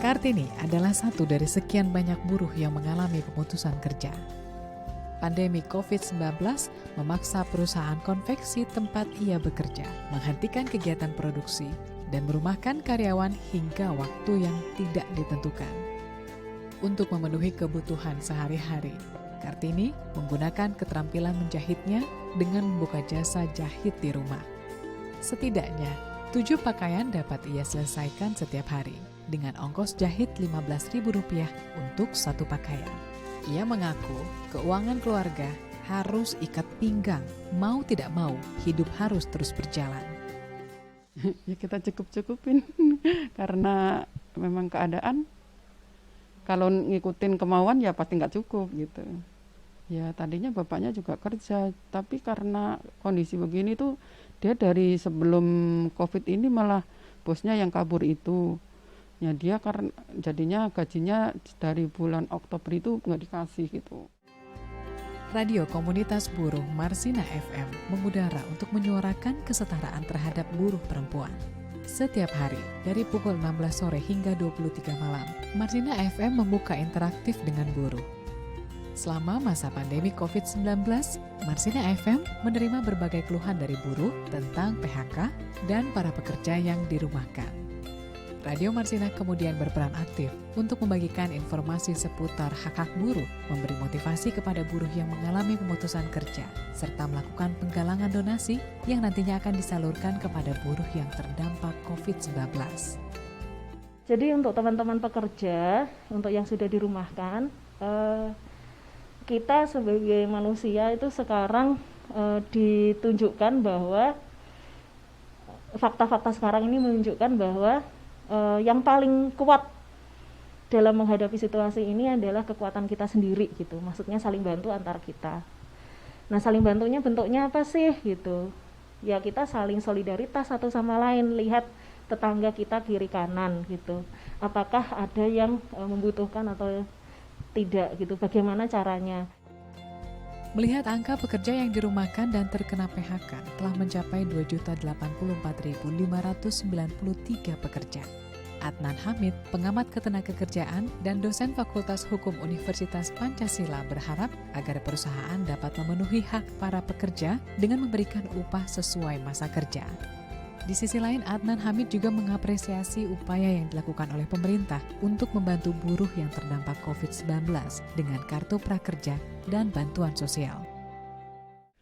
Kartini adalah satu dari sekian banyak buruh yang mengalami pemutusan kerja. Pandemi COVID-19 memaksa perusahaan konveksi tempat ia bekerja menghentikan kegiatan produksi dan merumahkan karyawan hingga waktu yang tidak ditentukan. Untuk memenuhi kebutuhan sehari-hari, Kartini menggunakan keterampilan menjahitnya dengan membuka jasa jahit di rumah. Setidaknya 7 pakaian dapat ia selesaikan setiap hari dengan ongkos jahit Rp15.000 untuk satu pakaian. Ia mengaku keuangan keluarga harus ikat pinggang, mau tidak mau hidup harus terus berjalan. Ya kita cukup-cukupin karena memang keadaan kalau ngikutin kemauan ya pasti nggak cukup gitu. Ya tadinya bapaknya juga kerja, tapi karena kondisi begini tuh dia dari sebelum COVID ini malah bosnya yang kabur itu. Ya dia karena jadinya gajinya dari bulan Oktober itu nggak dikasih gitu. Radio Komunitas Buruh Marsina FM mengudara untuk menyuarakan kesetaraan terhadap buruh perempuan. Setiap hari dari pukul 16 sore hingga 23 malam, Marsina FM membuka interaktif dengan buruh. Selama masa pandemi COVID-19, Marsina FM menerima berbagai keluhan dari buruh tentang PHK dan para pekerja yang dirumahkan. Radio Marsina kemudian berperan aktif untuk membagikan informasi seputar hak-hak buruh, memberi motivasi kepada buruh yang mengalami pemutusan kerja, serta melakukan penggalangan donasi yang nantinya akan disalurkan kepada buruh yang terdampak COVID-19. Jadi untuk teman-teman pekerja, untuk yang sudah dirumahkan, kita sebagai manusia itu sekarang ditunjukkan bahwa fakta-fakta sekarang ini menunjukkan bahwa yang paling kuat dalam menghadapi situasi ini adalah kekuatan kita sendiri gitu. Maksudnya saling bantu antar kita. Nah, saling bantunya bentuknya apa sih gitu? Ya kita saling solidaritas satu sama lain, lihat tetangga kita kiri kanan gitu. Apakah ada yang membutuhkan atau tidak gitu? Bagaimana caranya? Melihat angka pekerja yang dirumahkan dan terkena PHK telah mencapai 2.084.593 pekerja. Adnan Hamid, pengamat ketenagakerjaan dan dosen Fakultas Hukum Universitas Pancasila berharap agar perusahaan dapat memenuhi hak para pekerja dengan memberikan upah sesuai masa kerja. Di sisi lain, Adnan Hamid juga mengapresiasi upaya yang dilakukan oleh pemerintah untuk membantu buruh yang terdampak COVID-19 dengan kartu prakerja dan bantuan sosial.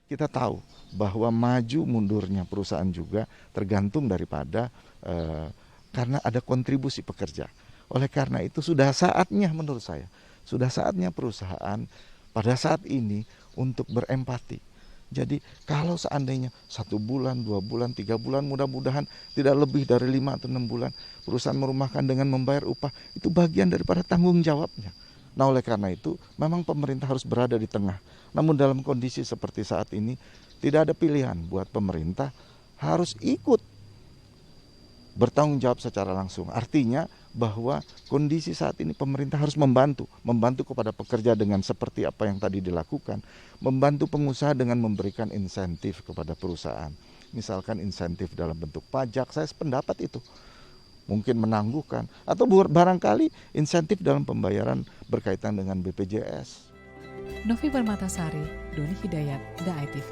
Kita tahu bahwa maju mundurnya perusahaan juga tergantung daripada karena ada kontribusi pekerja. Oleh karena itu sudah saatnya menurut saya, sudah saatnya perusahaan pada saat ini untuk berempati. Jadi kalau seandainya 1 bulan, 2 bulan, 3 bulan, mudah-mudahan tidak lebih dari 5 atau 6 bulan perusahaan merumahkan dengan membayar upah, itu bagian daripada tanggung jawabnya. Nah oleh karena itu memang pemerintah harus berada di tengah. Namun dalam kondisi seperti saat ini tidak ada pilihan buat pemerintah, harus ikut bertanggung jawab secara langsung. Artinya bahwa kondisi saat ini pemerintah harus membantu kepada pekerja dengan seperti apa yang tadi dilakukan, membantu pengusaha dengan memberikan insentif kepada perusahaan. Misalkan insentif dalam bentuk pajak, saya sependapat itu. Mungkin menangguhkan atau barangkali insentif dalam pembayaran berkaitan dengan BPJS. Novi Permatasari, Doni Hidayat, DAI TV.